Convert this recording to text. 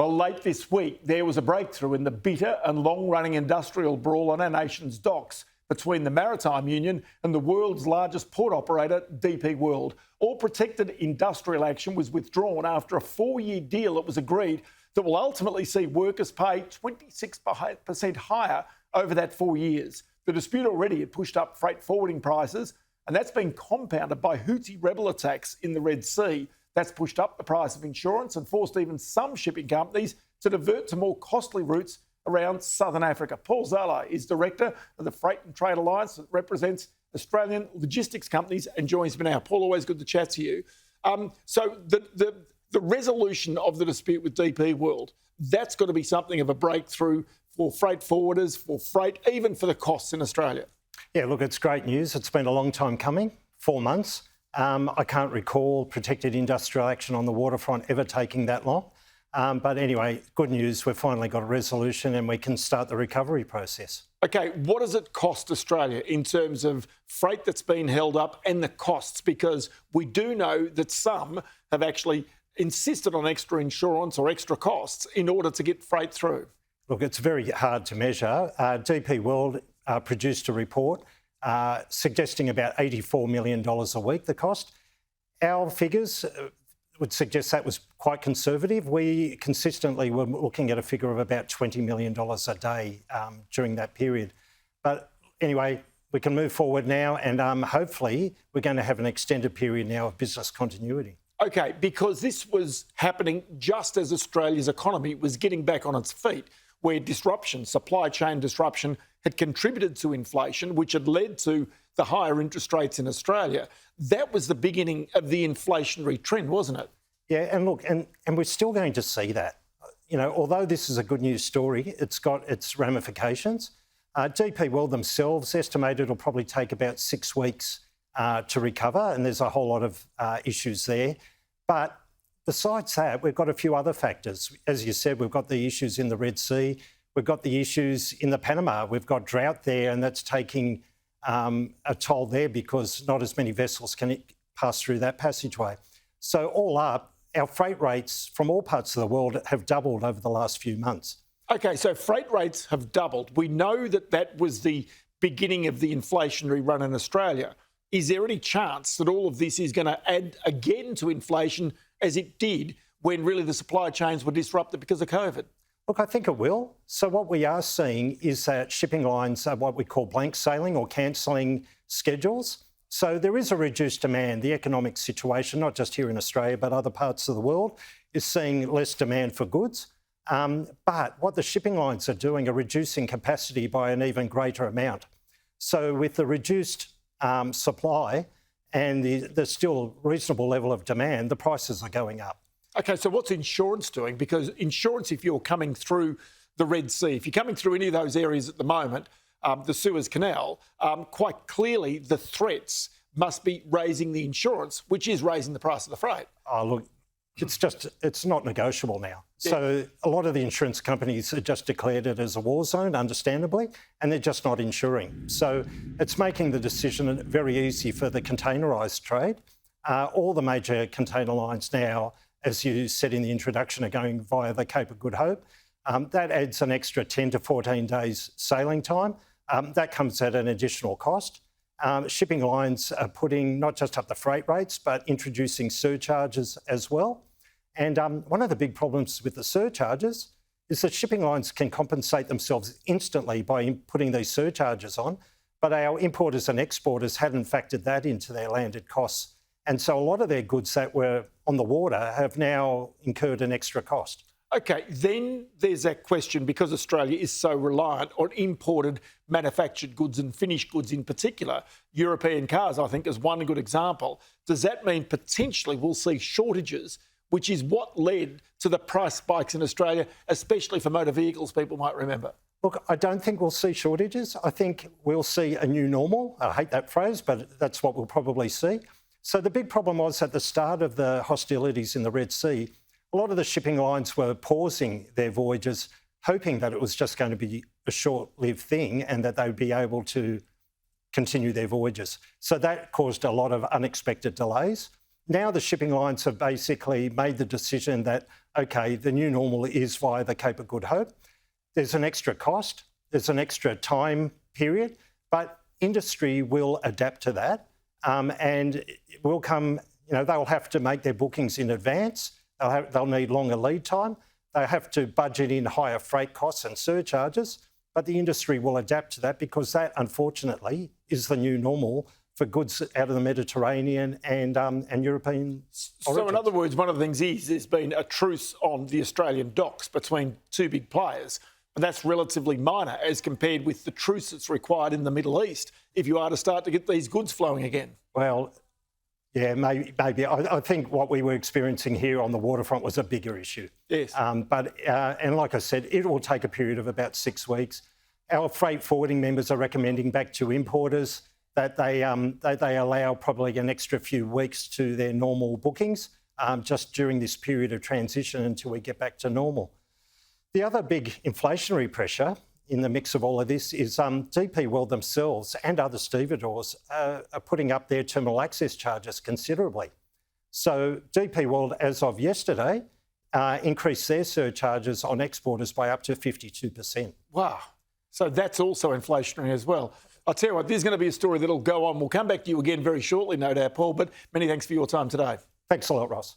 Well, late this week, there was a breakthrough in the bitter and long-running industrial brawl on our nation's docks between the Maritime Union and the world's largest port operator, DP World. All protected industrial action was withdrawn after a 4-year deal that was agreed that will ultimately see workers pay 26% higher over that 4 years. The dispute already had pushed up freight forwarding prices, and that's been compounded by Houthi rebel attacks in the Red Sea. That's pushed up the price of insurance and forced even some shipping companies to divert to more costly routes around southern Africa. Paul Zalai is director of the Freight and Trade Alliance that represents Australian logistics companies and joins me now. Paul, always good to chat to you. So the resolution of the dispute with DP World, that's got to be something of a breakthrough for freight forwarders, for freight, even for the costs in Australia. Yeah, look, it's great news. It's been a long time coming, 4 months. I can't recall protected industrial action on the waterfront ever taking that long. But anyway, good news, we've finally got a resolution and we can start the recovery process. OK, what does it cost Australia in terms of freight that's been held up and the costs? Because we do know that some have actually insisted on extra insurance or extra costs in order to get freight through. Look, it's very hard to measure. DP World produced a report suggesting about $84 million a week, the cost. Our figures would suggest that was quite conservative. We consistently were looking at a figure of about $20 million a day during that period. But anyway, we can move forward now and hopefully we're going to have an extended period now of business continuity. OK, because this was happening just as Australia's economy was getting back on its feet, where disruption, supply chain disruption, had contributed to inflation, which had led to the higher interest rates in Australia. That was the beginning of the inflationary trend, wasn't it? Yeah, and look, and we're still going to see that. You know, although this is a good news story, it's got its ramifications. DP World themselves estimate it'll probably take about 6 weeks to recover, and there's a whole lot of issues there. But besides that, we've got a few other factors. As you said, we've got the issues in the Red Sea. We've got the issues in the Panama. We've got drought there, and that's taking a toll there because not as many vessels can pass through that passageway. So all up, our freight rates from all parts of the world have doubled over the last few months. OK, so freight rates have doubled. We know that that was the beginning of the inflationary run in Australia. Is there any chance that all of this is going to add again to inflation as it did when really the supply chains were disrupted because of COVID? Look, I think it will. So what we are seeing is that shipping lines are what we call blank sailing or cancelling schedules. So there is a reduced demand. The economic situation, not just here in Australia, but other parts of the world, is seeing less demand for goods. But what the shipping lines are doing are reducing capacity by an even greater amount. So with the reduced supply and the still reasonable level of demand, the prices are going up. OK, so what's insurance doing? Because insurance, if you're coming through the Red Sea, if you're coming through any of those areas at the moment, the Suez Canal, quite clearly the threats must be raising the insurance, which is raising the price of the freight. Oh, look, it's not negotiable now. Yeah. So a lot of the insurance companies have just declared it as a war zone, understandably, and they're just not insuring. So it's making the decision very easy for the containerised trade. All the major container lines now, as you said in the introduction, are going via the Cape of Good Hope. That adds an extra 10 to 14 days sailing time. That comes at an additional cost. Shipping lines are putting not just up the freight rates, but introducing surcharges as well. And one of the big problems with the surcharges is that shipping lines can compensate themselves instantly by putting these surcharges on, but our importers and exporters hadn't factored that into their landed costs. And so a lot of their goods that were on the water have now incurred an extra cost. OK, then there's that question, because Australia is so reliant on imported manufactured goods and finished goods in particular, European cars, I think, is one good example. Does that mean potentially we'll see shortages, which is what led to the price spikes in Australia, especially for motor vehicles, people might remember? Look, I don't think we'll see shortages. I think we'll see a new normal. I hate that phrase, but that's what we'll probably see. So the big problem was at the start of the hostilities in the Red Sea, a lot of the shipping lines were pausing their voyages, hoping that it was just going to be a short-lived thing and that they would be able to continue their voyages. So that caused a lot of unexpected delays. Now the shipping lines have basically made the decision that okay, the new normal is via the Cape of Good Hope. There's an extra cost, there's an extra time period, but industry will adapt to that, and it will come, they'll have to make their bookings in advance, they'll need longer lead time, they'll have to budget in higher freight costs and surcharges, but the industry will adapt to that because that, unfortunately, is the new normal for goods out of the Mediterranean and European origins. So in other words, one of the things is there's been a truce on the Australian docks between two big players, but that's relatively minor as compared with the truce that's required in the Middle East if you are to start to get these goods flowing again. Well, yeah, maybe. I think what we were experiencing here on the waterfront was a bigger issue. Yes. And like I said, it will take a period of about 6 weeks. Our freight forwarding members are recommending back to importers that they allow probably an extra few weeks to their normal bookings just during this period of transition until we get back to normal. The other big inflationary pressure in the mix of all of this is DP World themselves and other stevedores are putting up their terminal access charges considerably. So DP World, as of yesterday, increased their surcharges on exporters by up to 52%. Wow. So that's also inflationary as well. I'll tell you what, there's going to be a story that'll go on. We'll come back to you again very shortly, no doubt, Paul, but many thanks for your time today. Thanks a lot, Ross.